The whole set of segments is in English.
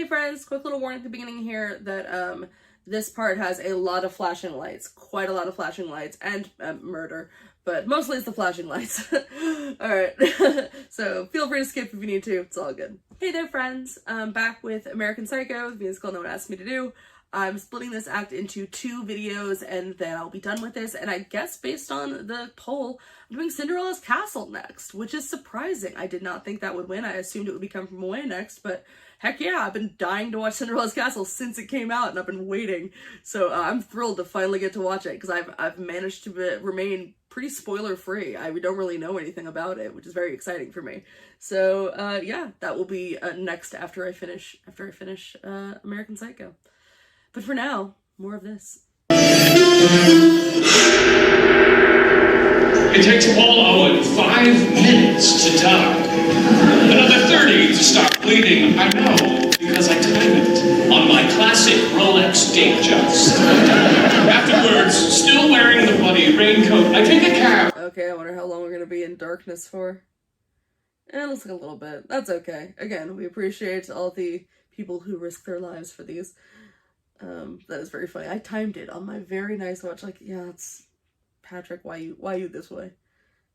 friends, quick little warning at the beginning here that this part has a lot of flashing lights, quite a lot of flashing lights, and murder, but mostly it's the flashing lights. Alright, so feel free to skip if you need to, it's all good. Hey there friends, I'm back with American Psycho, the musical no one asked me to do. I'm splitting this act into 2 videos and then I'll be done with this, and I guess based on the poll, I'm doing Cinderella's Castle next, which is surprising. I did not think that would win. I assumed it would be Come From Away next, but heck yeah, I've been dying to watch Cinderella's Castle since it came out and I've been waiting. So I'm thrilled to finally get to watch it because I've managed to remain pretty spoiler free. I don't really know anything about it, which is very exciting for me. So yeah, that will be next after I finish American Psycho. But for now, more of this. It takes Paul Owen 5 minutes to die. Another 30 to stop bleeding. I know, because I timed it on my classic Rolex Datejust. Afterwards, still wearing the bloody raincoat, I take a cab. Okay, I wonder how long we're gonna be in darkness for. It looks like a little bit. That's okay. Again, we appreciate all the people who risk their lives for these. That is very funny. I timed it on my very nice watch. Like, yeah, it's Patrick. Why you this way?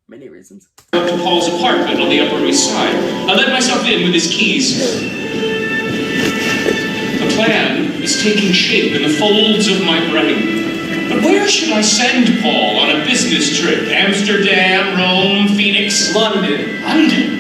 Many reasons. Up to Paul's apartment on the Upper East Side. I let myself in with his keys. The plan is taking shape in the folds of my brain. But where should I send Paul on a business trip? Amsterdam, Rome, Phoenix, London. London?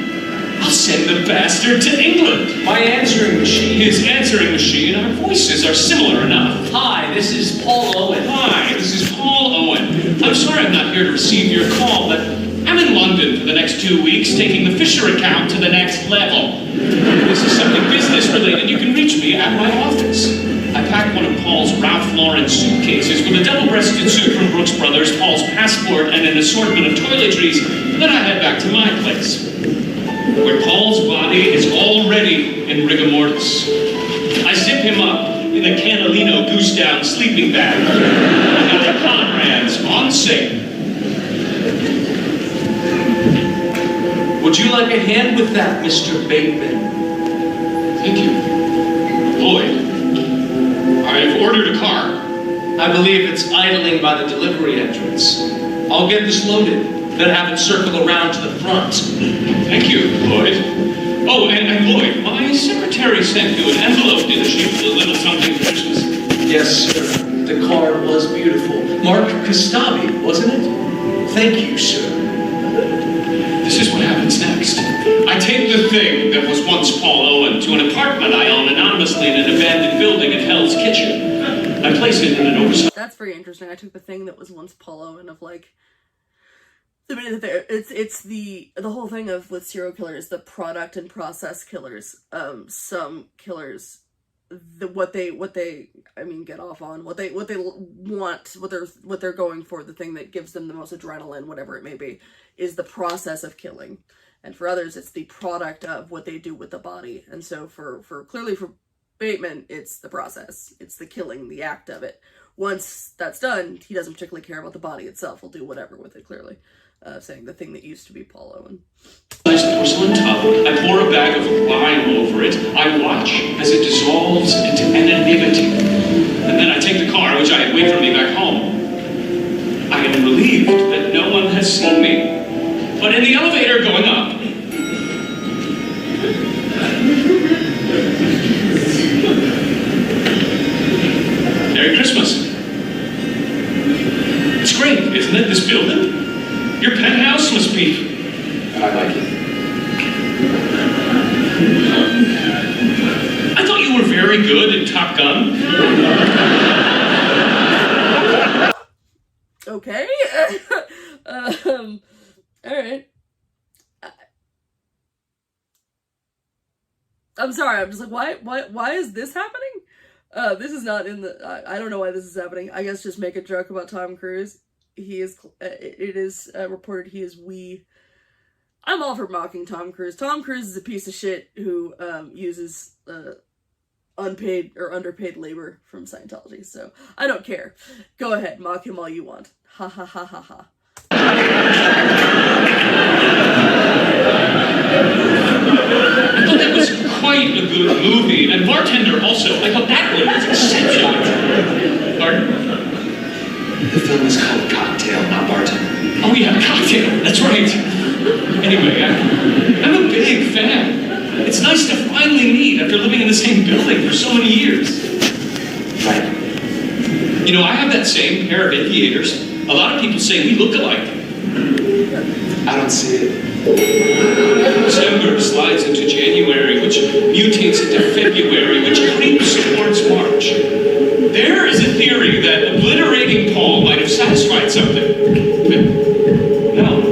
I'll send the bastard to England. My answering machine. His answering machine. Our voices are similar enough. Hi, this is Paul Owen. Hi, this is Paul Owen. I'm sorry I'm not here to receive your call, but I'm in London for the next 2 weeks, taking the Fisher account to the next level. This is something business related. You can reach me at my office. I pack one of Paul's Ralph Lauren suitcases with a double-breasted suit from Brooks Brothers, Paul's passport, and an assortment of toiletries. Then I head back to my place, where Paul's body is already in rigor mortis. I zip him up in a Canalino goose-down sleeping bag. At Conrad's on sale. Would you like a hand with that, Mr. Bateman? Thank you. Lloyd, I've ordered a car. I believe it's idling by the delivery entrance. I'll get this loaded, then have it circle around to the front. Thank you, Lloyd. Oh, and Lloyd, my secretary sent you an envelope, didn't she? A little something for Christmas. Yes, sir. The card was beautiful. Mark Kostabi, wasn't it? Thank you, sir. This is what happens next. I take the thing that was once Paul Owen to an apartment I own anonymously in an abandoned building at Hell's Kitchen. I place it in an oversized... That's very interesting. I took the thing that was once Paul Owen of like... It's the whole thing of with serial killers, the product and process killers. Some killers, what they get off on, what they want, what they're going for, the thing that gives them the most adrenaline, whatever it may be, is the process of killing. And for others, it's the product of what they do with the body. And so clearly for Bateman, it's the process, it's the killing, the act of it. Once that's done, he doesn't particularly care about the body itself. He'll do whatever with it, clearly. Saying the thing that used to be Paul Owen. Nice porcelain tub. I pour a bag of lime over it. I watch as it dissolves into anonymity. And then I take the car, which I wait for me back home. I am relieved that no one has seen me. But in the elevator going up, Merry Christmas. It's great, isn't it, this building? Your penthouse must be... I like it. I thought you were very good in Top Gun. Okay. Alright. I'm sorry, I'm just like, why is this happening? This is not in the... I don't know why this is happening. I guess just make a joke about Tom Cruise. It is reported he is I'm all for mocking Tom Cruise. Tom Cruise is a piece of shit who uses unpaid or underpaid labor from Scientology, so I don't care. Go ahead, mock him all you want. Ha ha ha ha ha. I thought that was quite quite a good movie. And Bartender also. I thought that one was exceptional. Pardon? The film is called Cocktail, not Bartender. Oh yeah, Cocktail. That's right. Anyway, I'm a big fan. It's nice to finally meet after living in the same building for so many years. Right. You know, I have that same pair of aviators. A lot of people say we look alike. I don't see it. December slides into January, which mutates into February, which creeps towards March. There is a theory that obliterating Paul might have satisfied something. But no.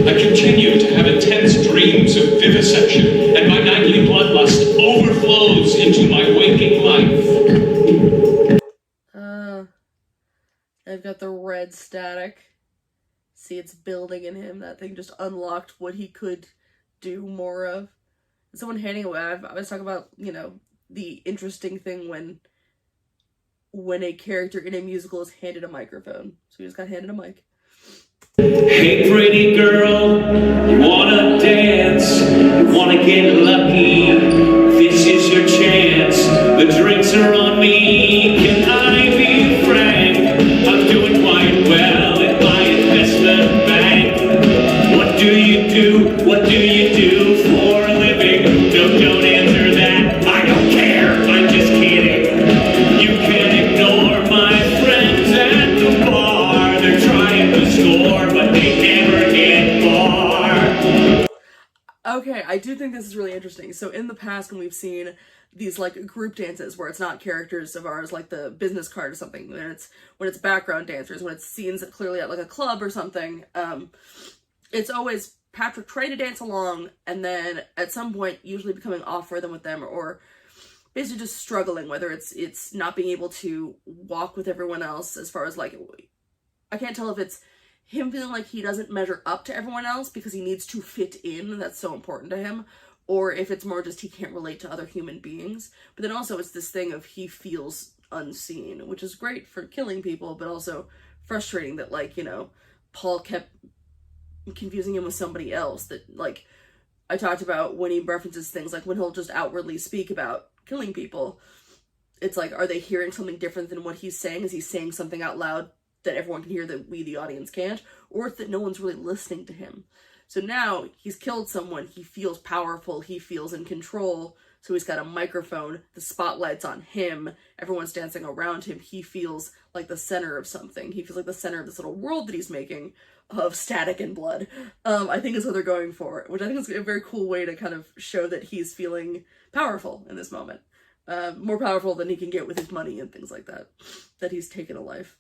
I continue to have intense dreams of vivisection, and my nightly bloodlust overflows into my waking life. I've got the red static. See, it's building in him. That thing just unlocked what he could do more of. And someone handing away. I was talking about, you know, the interesting thing when a character in a musical is handed a microphone. So he just got handed a mic. Hey pretty girl, you wanna dance, you wanna get lucky, this is your chance, the drinks are on me, can I be frank, I'm doing quite well in my investment bank, what do you do for a living, don't answer that, I don't care, I'm just kidding, you can ignore my friends at the bar, they're trying to score, but they never get far. Okay, I do think this is really interesting. So in the past, when we've seen these like group dances where it's not characters of ours, like the business card or something, when it's background dancers, when it's scenes clearly at like a club or something, it's always Patrick trying to dance along and then at some point usually becoming off rhythm with them or basically just struggling, whether it's not being able to walk with everyone else as far as like, I can't tell if it's him feeling like he doesn't measure up to everyone else because he needs to fit in, and that's so important to him, or if it's more just he can't relate to other human beings. But then also it's this thing of he feels unseen, which is great for killing people, but also frustrating that, like, you know, Paul kept confusing him with somebody else. That, like, I talked about when he references things, like when he'll just outwardly speak about killing people, it's like, are they hearing something different than what he's saying? Is he saying something out loud that everyone can hear that we, the audience, can't? Or that no one's really listening to him? So now he's killed someone, he feels powerful, he feels in control, so he's got a microphone, the spotlight's on him, everyone's dancing around him, he feels like the center of something, he feels like the center of this little world that he's making of static and blood. I think is what they're going for, which I think is a very cool way to kind of show that he's feeling powerful in this moment. More powerful than he can get with his money and things like that, that he's taken a life.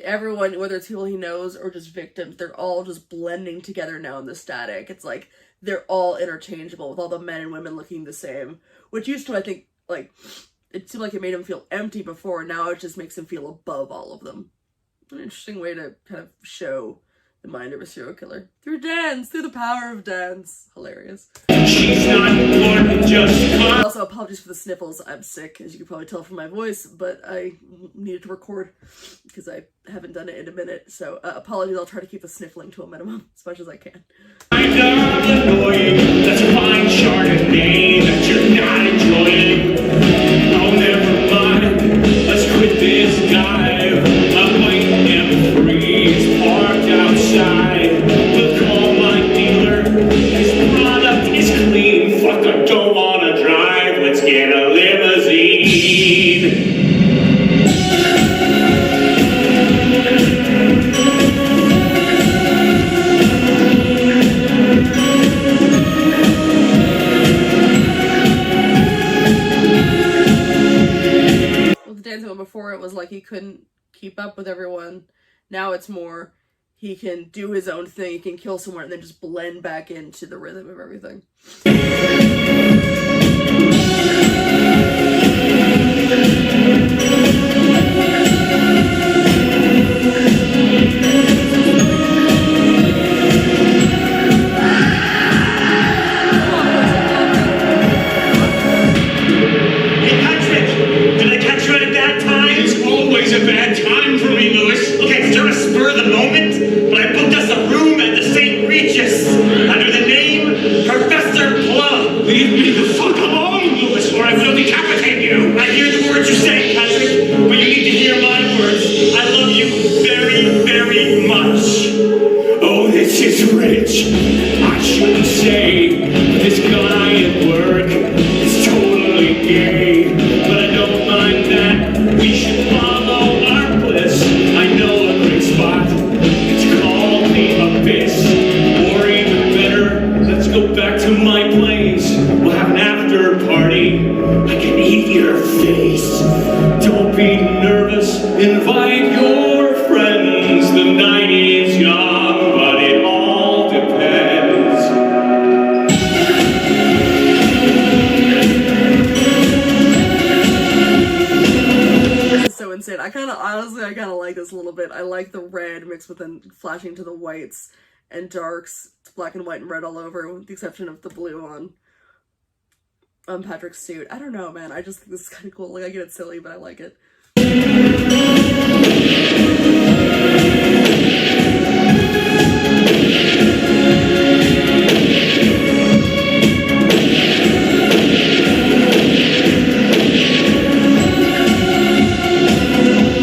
Everyone, whether it's people he knows or just victims, they're all just blending together now in the static. It's like they're all interchangeable with all the men and women looking the same, which used to, I think, like, it seemed like it made him feel empty before. Now it just makes him feel above all of them. An interesting way to kind of show the mind of a serial killer. Through dance, through the power of dance. Hilarious. She's not more than just Also, apologies for the sniffles. I'm sick, as you can probably tell from my voice, but I needed to record because I haven't done it in a minute. So apologies, I'll try to keep the sniffling to a minimum as much as I can. kind of annoying. That's a fine Chardonnay that you're not enjoying. Oh, never mind. Let's quit this dive. A white M3 is parked outside. We'll call my dealer. His product is clean. Fuck a in a limousine. With the dancing one before, it was like he couldn't keep up with everyone. Now it's more he can do his own thing, he can kill someone, and then just blend back into the rhythm of everything. Hey, Patrick, did I catch you at a bad time? It's always a bad time for me, Lewis. Okay, it's sort of spur of the moment, but I booked us a room at the St. Regis under the name Professor Plum. Leave me the fuck alone, Lewis, or I will decapitate you. I hear the words you're saying, Patrick, but you need to hear my words. I love you very, very much. Oh, this is rich. I shouldn't say, but this guy at work is totally gay. But I don't mind that. We should follow our bliss. I know a great spot. It's called the Abyss. Or even better, let's go back to my place. We'll have an after party. I can eat your face. Don't be nervous. Invite your friends. The night is young, but it all depends. This is so insane. I kind of like this a little bit. I like the red mixed with then flashing to the whites and darks. It's black and white and red all over, with the exception of the blue on Patrick's suit. I don't know, man. I just think this is kind of cool. Like, I get it's silly, but I like it.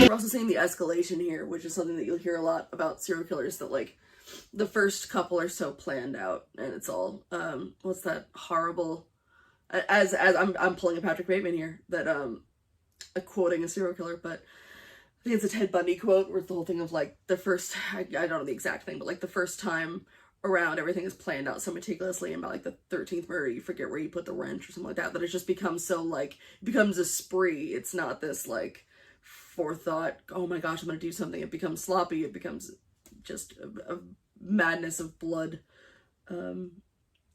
We're also seeing the escalation here, which is something that you'll hear a lot about serial killers, that like the first couple are so planned out, and it's all what's that horrible, as I'm pulling a Patrick Bateman here, that quoting a serial killer, but I think it's a Ted Bundy quote where it's the whole thing of like the first, I don't know the exact thing, but like the first time around everything is planned out so meticulously, and by like the 13th murder you forget where you put the wrench or something like that, that it just becomes so like, it becomes a spree. It's not this like forethought, oh my gosh, I'm gonna do something. It becomes sloppy. It becomes just a madness of blood. I don't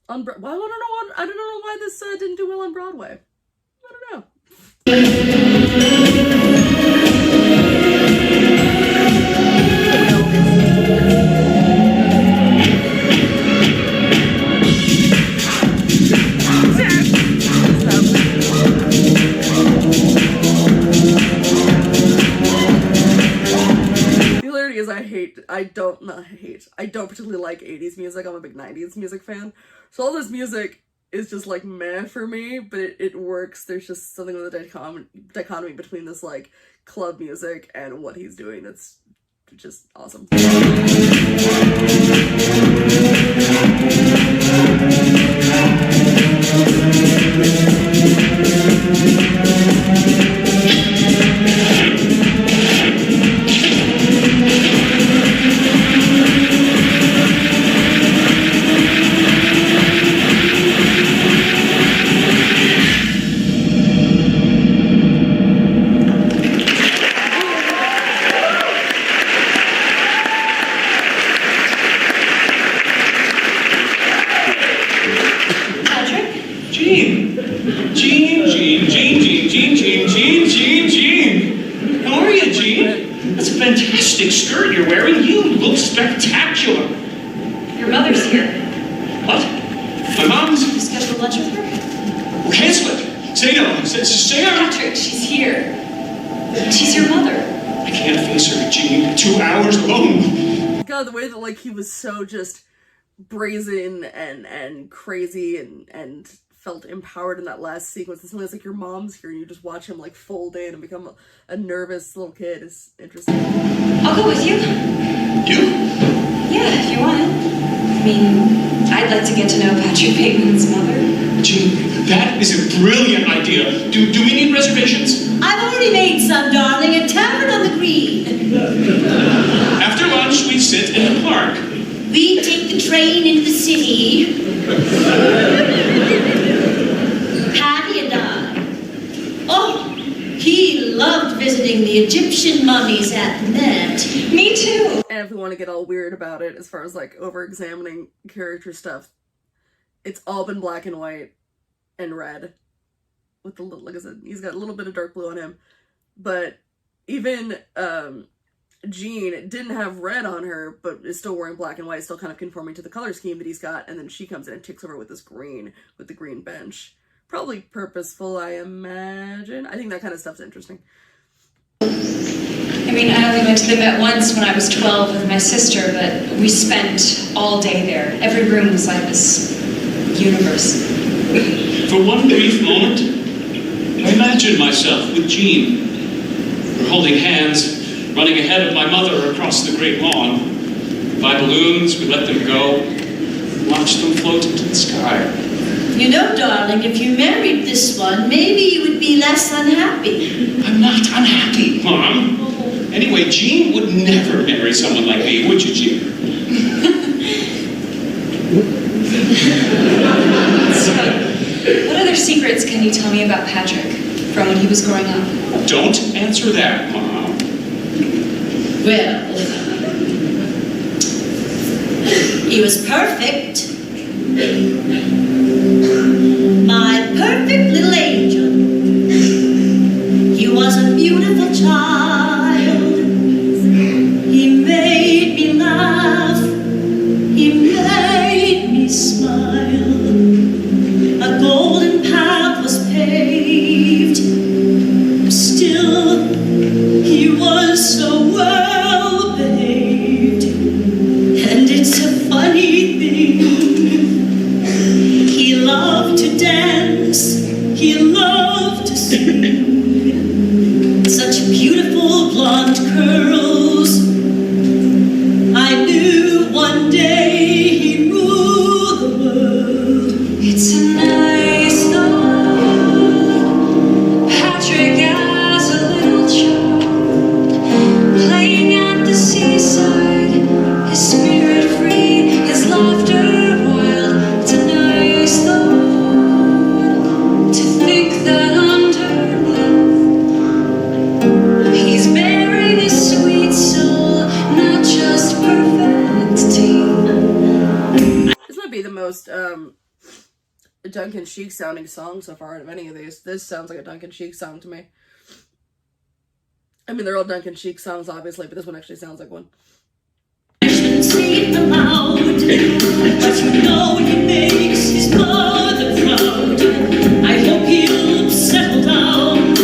know why this didn't do well on Broadway. I don't know. I don't particularly like 80s music. I'm a big 90s music fan. So all this music is just like meh for me, but it works. There's just something with the dichotomy between this like club music and what he's doing that's just awesome. Jean. How are you, Jean? That's a fantastic skirt you're wearing. You look spectacular. Your mother's here. What? My mom's? You scheduled lunch with her? Well, cancel it. Say no. Say her. Patrick, she's here. She's your mother. I can't face her, Jean. 2 hours alone. God, the way that like he was so just brazen and crazy and felt empowered in that last sequence. It's something that's like your mom's here and you just watch him like fold in and become a nervous little kid. It's interesting. I'll go with you. You? Yeah, if you want. I mean, I'd like to get to know Patrick Bateman's mother. Jean, that is a brilliant idea. Do we need reservations? I've already made some, darling, at Tavern on the Green. After lunch, we sit in the park. We take the train into the city. Patty and I. Oh, he loved visiting the Egyptian mummies at the Met. Me too. And if we want to get all weird about it, as far as like over-examining character stuff, it's all been black and white and red. With the little, like I said, he's got a little bit of dark blue on him. But even Jean didn't have red on her, but is still wearing black and white, still kind of conforming to the color scheme that he's got. And then she comes in and takes over with this green, with the green bench. Probably purposeful, I imagine. I think that kind of stuff's interesting. I mean, I only went to the Met once when I was 12 with my sister, but we spent all day there. Every room was like this universe. For one brief moment, I imagined myself with Jean. We're holding hands, running ahead of my mother across the great lawn. Buy balloons, we let them go, watch them float into the sky. You know, darling, if you married this one, maybe you would be less unhappy. I'm not unhappy, Mom. Anyway, Jean would never marry someone like me, would you, Jean? So, what other secrets can you tell me about Patrick from when he was growing up? Don't answer that, Mom. Well, he was perfect. My perfect little angel. He was a beautiful child. He made me laugh. He made me smile. A golden path was paved. Still, he was so well behaved. And it's a funny thing. He loved to dance. He loved to sing. Such beautiful blonde curls. I knew one day he'd rule the world. It's a nice thought. Patrick as a little child, playing at the seaside, his spirit free, his laughter wild. It's a nice thought to think that underneath he's bearing a sweet soul, not just perfectity. This might be the most Duncan Sheik sounding song so far out of any of these. This sounds like a Duncan Sheik song to me. I mean, they're all Duncan Sheik songs, obviously, but this one actually sounds like one. I shouldn't say it aloud, but you know he makes his mother proud. I hope he'll settle down.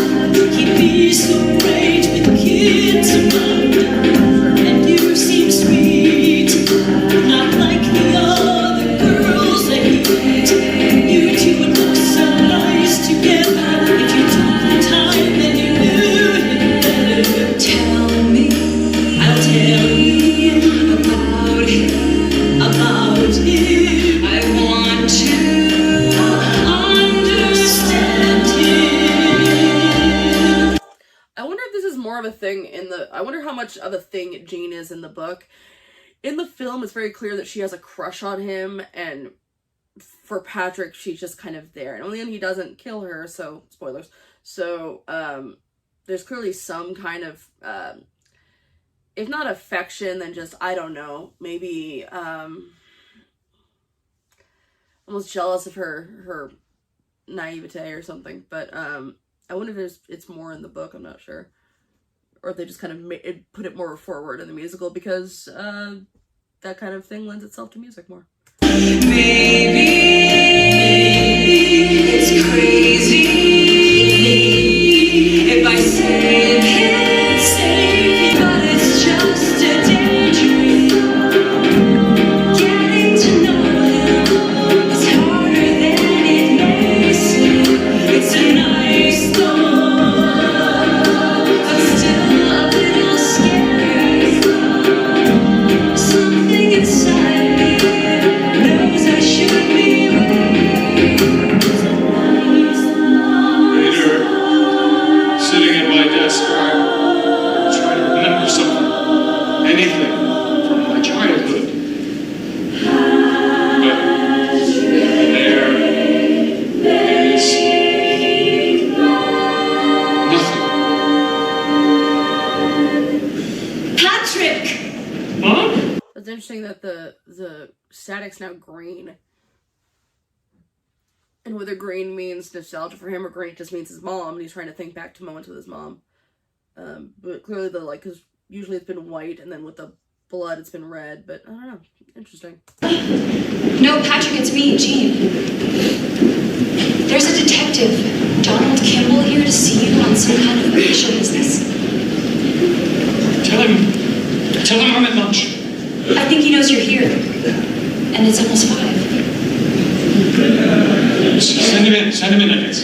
He'd be so great with kids around. And you seem sweet, not like the other girls that he met. You two would look so nice together if you took the time and you knew him better. Tell me I'll tell you about him. about him. I want to Understand him. I wonder if this is more of a thing in the... I wonder how much of a thing Jean is in the book. In the film, it's very clear that she has a crush on him, and for Patrick, she's just kind of there. And in the end, he doesn't kill her, so... Spoilers. So, there's clearly some kind of... if not affection, then just, I don't know, maybe, almost jealous of her naivete or something, but, I wonder if it's more in the book, I'm not sure, or if they just kind of put it more forward in the musical, because, that kind of thing lends itself to music more. maybe it's crazy if I save him, but it's just a daydream. Getting to know him is harder than it may interesting that the static's now green. And whether green means nostalgia for him or green just means his mom, and he's trying to think back to moments with his mom. But clearly because usually it's been white, and then with the blood it's been red, but I don't know. Interesting. No, Patrick, it's me, Jean. There's a detective, Donald Kimball, here to see you on some kind of official business. Tell him I'm at lunch. I think he knows you're here. And it's almost 5. Send him in, I guess.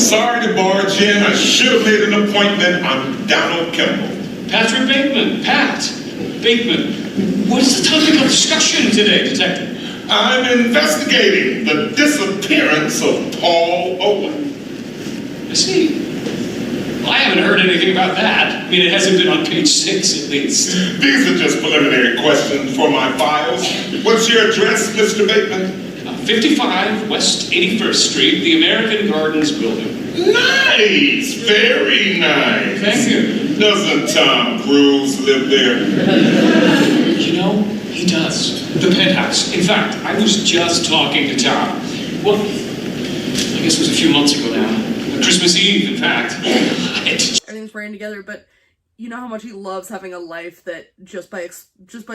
Sorry to barge in. I should have made an appointment. I'm Donald Kimball. Patrick Bateman. Pat Bateman. What is the topic of discussion today, Detective? I'm investigating the disappearance of Paul Owen. I see. Well, I haven't heard anything about that. I mean, it hasn't been on page 6, at least. These are just preliminary questions for my files. What's your address, Mr. Bateman? 55 West 81st Street, the American Gardens building. Nice! Very nice. Thank you. Doesn't Tom Cruise live there? You know, he does. The penthouse. In fact, I was just talking to Tom. Well, I guess it was a few months ago now. Christmas Eve, in fact. Everything's ran together, but you know how much he loves having a life that just by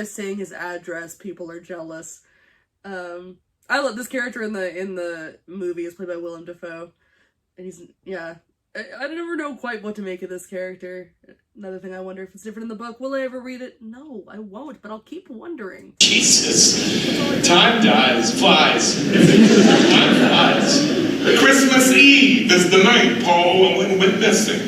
saying his address, people are jealous. I love this character in the movie is played by Willem Dafoe, and he's I never know quite what to make of this character. Another thing, I wonder if it's different in the book. Will I ever read it? No, I won't, but I'll keep wondering. Jesus. Time flies. Time flies. Christmas Eve is the night Paul Owen went missing.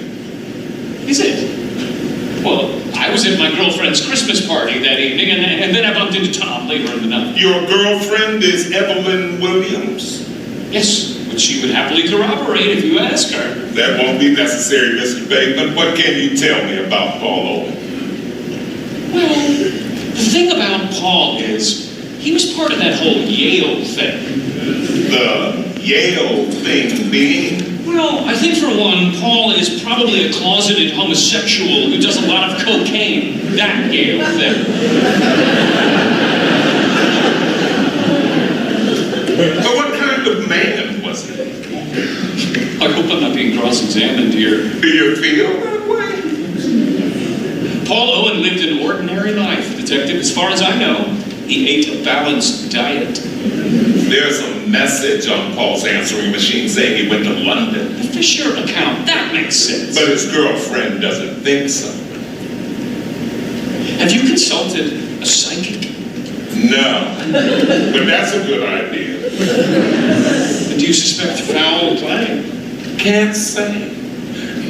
Is it? Well, I was at my girlfriend's Christmas party that evening, and then I bumped into Tom later in the night. Your girlfriend is Evelyn Williams? Yes, but she would happily corroborate if you ask her. That won't be necessary, Mr. Bateman. What can you tell me about Paul Owen? Well, the thing about Paul is he was part of that whole Yale thing. The Yale thing being? Well, I think for one, Paul is probably a closeted homosexual who does a lot of cocaine. That Yale thing. But what kind of man was he? I hope I'm not being cross-examined here. Do you feel that way? Paul Owen lived an ordinary life, Detective. As far as I know, he ate a balanced diet. There's a message on Paul's answering machine saying he went to London. The Fisher account, that makes sense. But his girlfriend doesn't think so. Have you consulted a psychic? No. But that's a good idea. Do you suspect foul play? Can't say.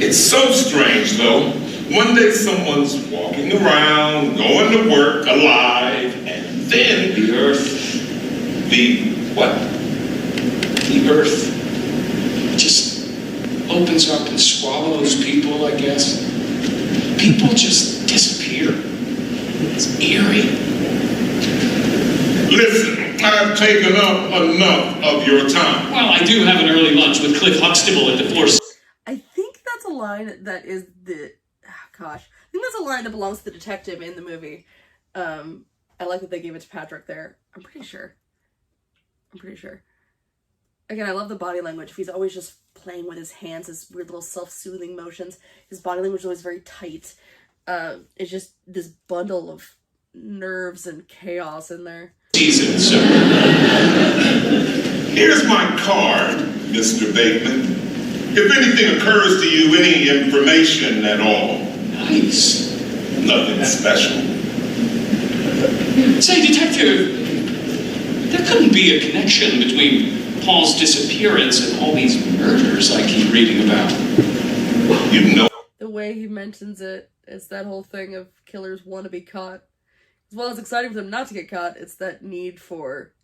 It's so strange, though. One day someone's walking around, going to work, alive, and then The earth. the what? The earth just opens up and swallows people, I guess. People just disappear. It's eerie. Listen, I've taken up enough of your time. Well, I do have an early lunch with Cliff Huxtable at the Four. I think that's a line that is I think that's a line that belongs to the detective in the movie. I like that they gave it to Patrick there. I'm pretty sure. Again, I love the body language. He's always just playing with his hands, his weird little self-soothing motions. His body language is always very tight. It's just this bundle of nerves and chaos in there. Season, sir. Here's my card, Mr. Bateman. If anything occurs to you, any information at all. Nice. Nothing special. Say, Detective, there couldn't be a connection between Paul's disappearance and all these murders I keep reading about. You know. The way he mentions it, it's that whole thing of killers want to be caught. As well as exciting for them not to get caught, it's that need for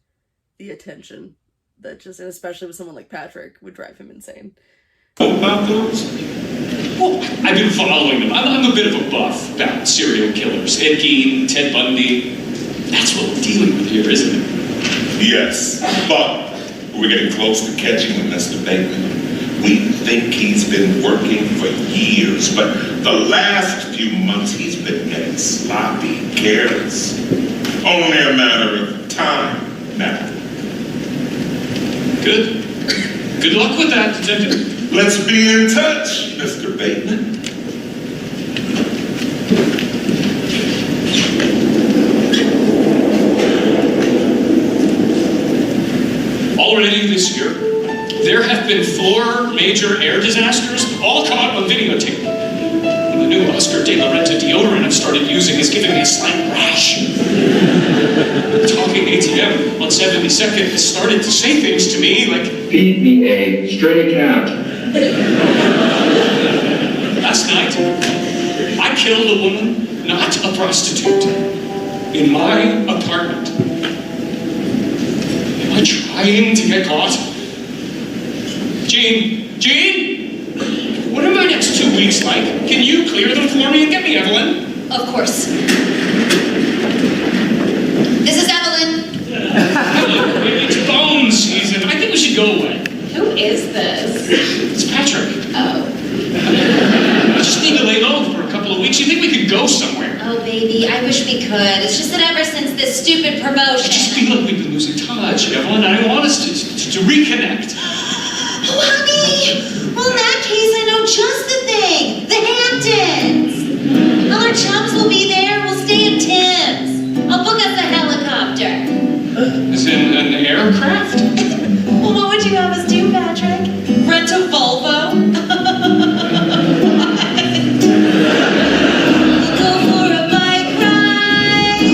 the attention that just, and especially with someone like Patrick, would drive him insane. About those? Well, I've been following them. I'm a bit of a buff about serial killers. Ed Gein, Ted Bundy. That's what we're dealing with here, isn't it? Yes, but we're getting close to catching them, Mr. Bateman. We think he's been working for years, but the last few months he's been getting sloppy, careless. Only a matter of time now. Good. Good luck with that, Detective. Let's be in touch, Mr. Bateman. Already this year, there have been 4 major air disasters, all caught on videotape. The new Oscar de la Renta deodorant I've started using is giving me a slight rash. Talking ATM on 72nd has started to say things to me like, Feed me a straight account. last night, I killed a woman, not a prostitute, in my apartment. Am I trying to get caught? Jean? What are my next 2 weeks like? Can you clear them for me and get me Evelyn? Of course. This is Evelyn. It's bone season. I think we should go away. Who is this? It's Patrick. Oh. I just need to lay low for a couple of weeks. You think we could go somewhere? Oh, baby, I wish we could. It's just that ever since this stupid I just promotion. feel like we've been losing touch, Evelyn. I want us to reconnect. Oh, honey! Well, in that case, I know just the thing. The Hamptons. All our chums will be there. We'll stay in Tim's. I'll book us a helicopter. As in an aircraft? Well, what would you have us do, Patrick? Rent a Volvo? Go for a bike ride.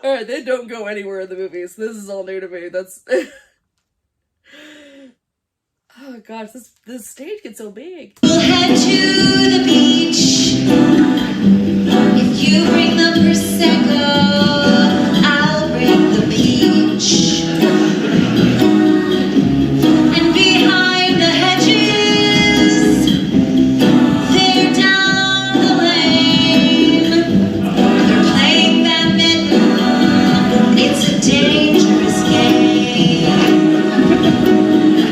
Alright, they don't go anywhere in the movies. This is all new to me. That's... Oh gosh, this stage gets so big. We'll head to the beach. If you bring the Prosecco, I'll bring the peach. And behind the hedges, they're down the lane. They're playing badminton. It's a dangerous game.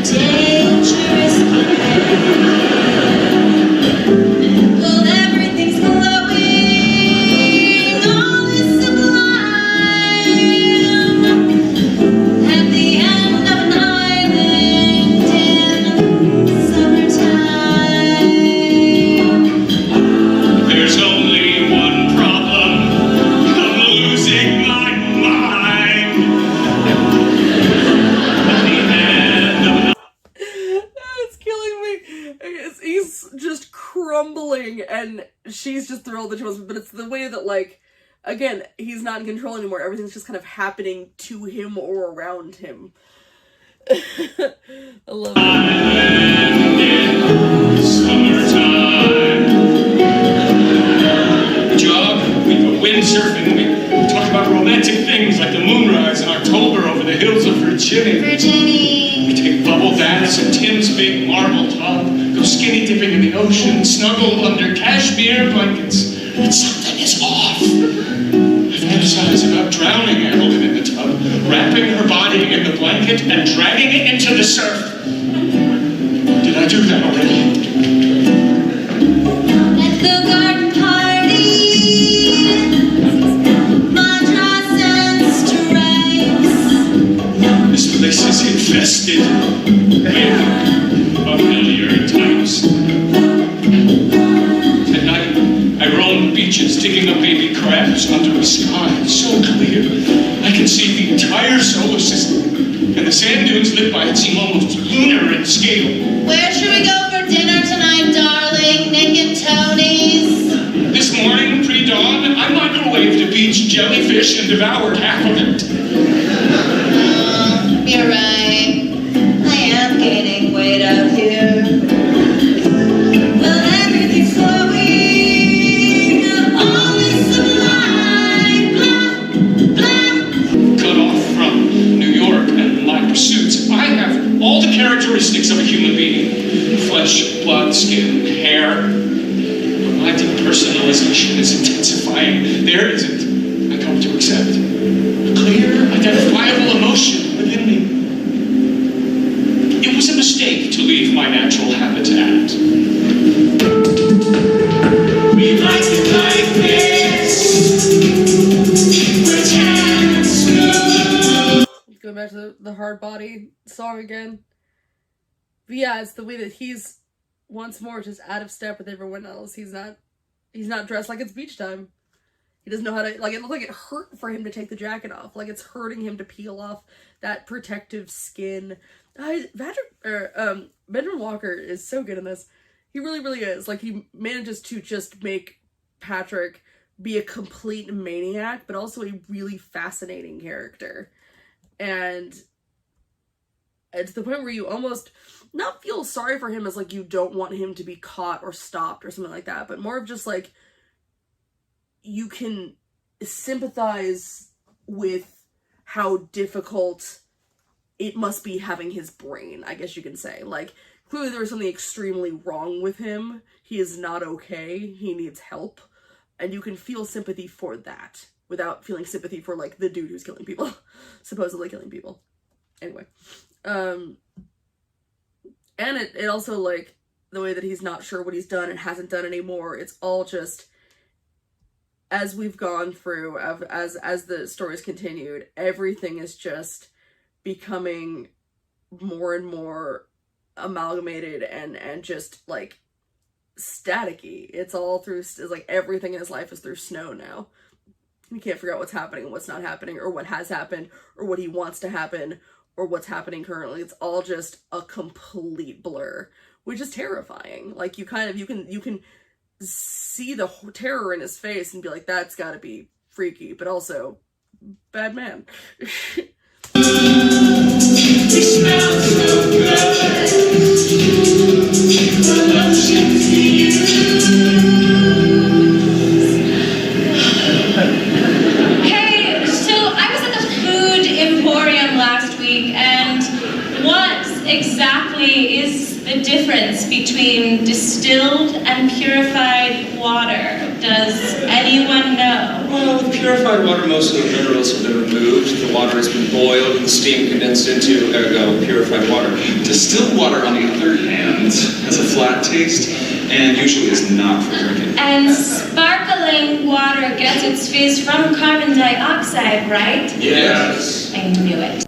Dangerous game. Well, everything's glowing, all is sublime. At the end of an island in summertime. There's only one problem. I'm losing my mind. At the end of an It's killing me. He's just crumbling and she's just thrilled that she was, but it's the way that, like, again, he's not in control anymore. Everything's just kind of happening to him or around him. I love it. summertime. We jog, we go windsurfing, we talk about romantic things like the moonrise in October over the hills of Virginia. Virginie. We take bubble baths in Tim's big marble tub, go skinny dipping in the ocean, snuggle under cashmere blankets. But something is off. I fantasize about drowning Evelyn in the tub, wrapping her body in the blanket and dragging it into the surf. Did I do that already? At the garden party, Madras and stripes. This place is infested with familiar types. Tonight, I roam the beaches, digging up baby crabs under a sky so clear I can see the entire solar system, and the sand dunes lit by it seem almost lunar in scale. Where should we go for dinner tonight, darling? Nick and Tony's? This morning, pre-dawn, I microwaved a beach jellyfish and devoured half of it. You're right. I am gaining weight out here. Well, everything's flowing. All is sublime. Blah, blah. Cut off from New York and my pursuits, I have all the characteristics of a human being. Flesh, blood, skin, hair. But my depersonalization is intensifying. There isn't, I come to accept, a clear, identifiable emotion within me. It was a mistake to leave the Hard Body song again. But yeah, it's the way that he's once more just out of step with everyone else. He's not dressed like it's beach time. He doesn't know how to, like, it looked like it hurt for him to take the jacket off. Like, it's hurting him to peel off that protective skin. Benjamin Walker is so good in this. He really, really is. Like, he manages to just make Patrick be a complete maniac, but also a really fascinating character. And to the point where you almost not feel sorry for him as, like, you don't want him to be caught or stopped or something like that, but more of just, like, you can sympathize with how difficult it must be having his brain, I guess you can say. Like, clearly there was something extremely wrong with him. He is not okay. He needs help. And you can feel sympathy for that without feeling sympathy for, like, the dude who's killing people. Supposedly killing people. Anyway. And it also, like, the way that he's not sure what he's done and hasn't done anymore. It's all just, as we've gone through, as the story's continued, everything is just becoming more and more amalgamated and just, like, staticky. It's all through, it's like everything in his life is through snow now. He can't figure out what's happening and what's not happening, or what has happened, or what he wants to happen, or what's happening currently. It's all just a complete blur, which is terrifying. Like, you can see the terror in his face and be like, that's gotta be freaky, but also bad man. You smell so good. Closer to you. Hey, so I was at the Food Emporium last week, and what exactly is the difference between distilled and purified water? Does anyone know? Well, with purified water, most of the minerals have been removed. The water has been boiled and the steam condensed into, ergo, purified water. Distilled water, on the other hand, has a flat taste and usually is not for drinking. And sparkling water gets its fizz from carbon dioxide, right? Yes. I knew it.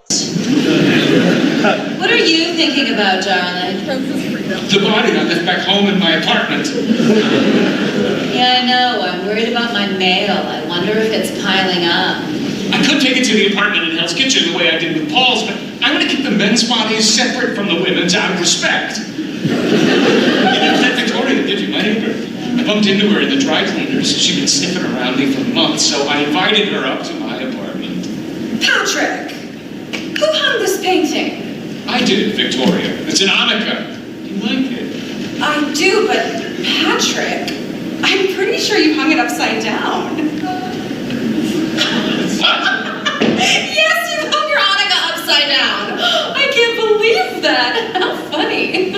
What are you thinking about, darling? The body I left back home in my apartment. Yeah, I know. I'm worried about my mail. I wonder if it's piling up. I could take it to the apartment in Hell's Kitchen the way I did with Paul's, but I'm going to keep the men's bodies separate from the women's out of respect. You know, that Victoria that gives you my neighbor. I bumped into her in the dry cleaners. She'd been sniffing around me for months, so I invited her up to my apartment. Patrick! Who hung this painting? I did, Victoria. It's an Annika. You like it? I do, but Patrick, I'm pretty sure you hung it upside down. What? Yes, you hung your Hanukkah upside down. I can't believe that. How funny.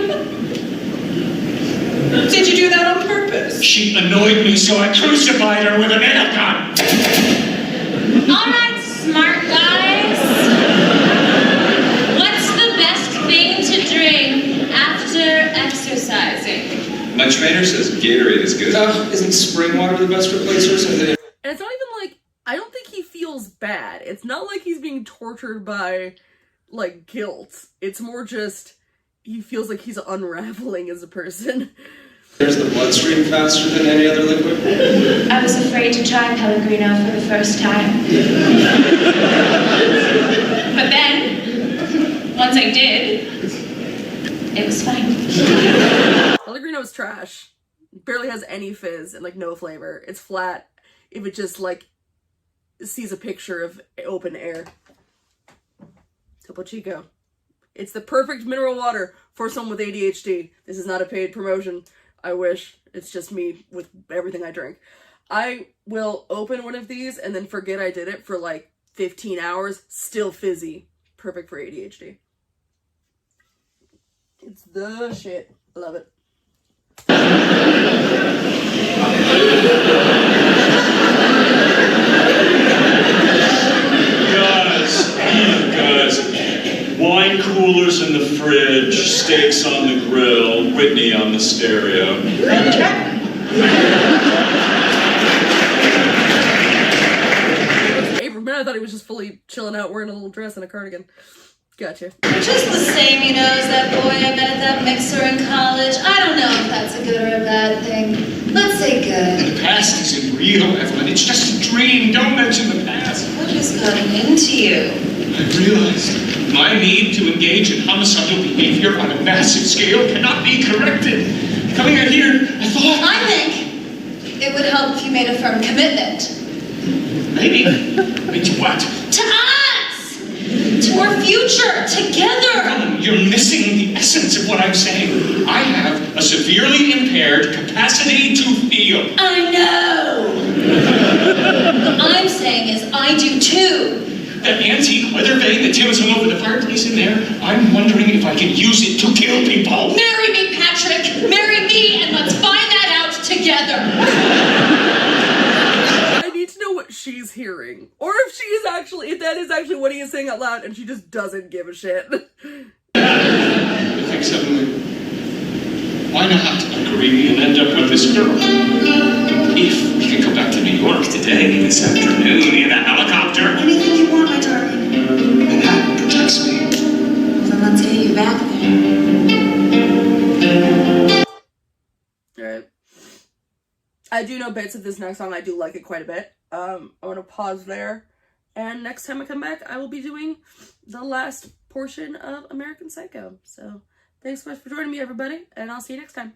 Did you do that on purpose? She annoyed me, so I crucified her with a nail gun. All right, smart guys. What's the best thing to drink after exercising? My trainer says Gatorade is good. Isn't spring water the best replacer? And it's not even like, I don't think he feels bad. It's not like he's being tortured by, like, guilt. It's more just, he feels like he's unraveling as a person. There's the bloodstream faster than any other liquid. I was afraid to try Pellegrino for the first time. But then, once I did, it was fine. Pellegrino is trash. Barely has any fizz and, like, no flavor. It's flat if it just, like, sees a picture of open air. Topo Chico. It's the perfect mineral water for someone with ADHD. This is not a paid promotion. I wish. It's just me with everything I drink. I will open one of these and then forget I did it for like 15 hours. Still fizzy. Perfect for ADHD. It's the shit. I love it. Guys, wine coolers in the fridge, steaks on the grill, Whitney on the stereo. For a minute I thought he was just fully chilling out wearing a little dress and a cardigan. Gotcha. Just the same, you know, as that boy I met at that mixer in college. I don't know if that's a good or a bad thing. Let's say good. The past isn't real, Evelyn. It's just a dream. Don't mention the past. What has gotten into you? I realized my need to engage in homicidal behavior on a massive scale cannot be corrected. Coming out here, I thought... I think it would help if you made a firm commitment. Maybe. To what? To us! To our future, together! Evelyn, you're missing the essence of what I'm saying. I have a severely impaired capacity to feel. I know! What I'm saying is I do too. That antique weather vane that Tim's hung over the fireplace in there, I'm wondering if I can use it to kill people. Marry me, Patrick! Marry me, and let's find that out together! I need to know what she's hearing. Or if she is actually, if that is actually what he is saying out loud and she just doesn't give a shit. I think suddenly, why not agree and end up with this girl? If we can go back to New York today, this afternoon, in a helicopter. Anything you want, my darling. And that protects me. Then let's get you back there. Alright. I do know bits of this next song. I do like it quite a bit. I want to pause there. And next time I come back, I will be doing the last portion of American Psycho. So, thanks so much for joining me, everybody. And I'll see you next time.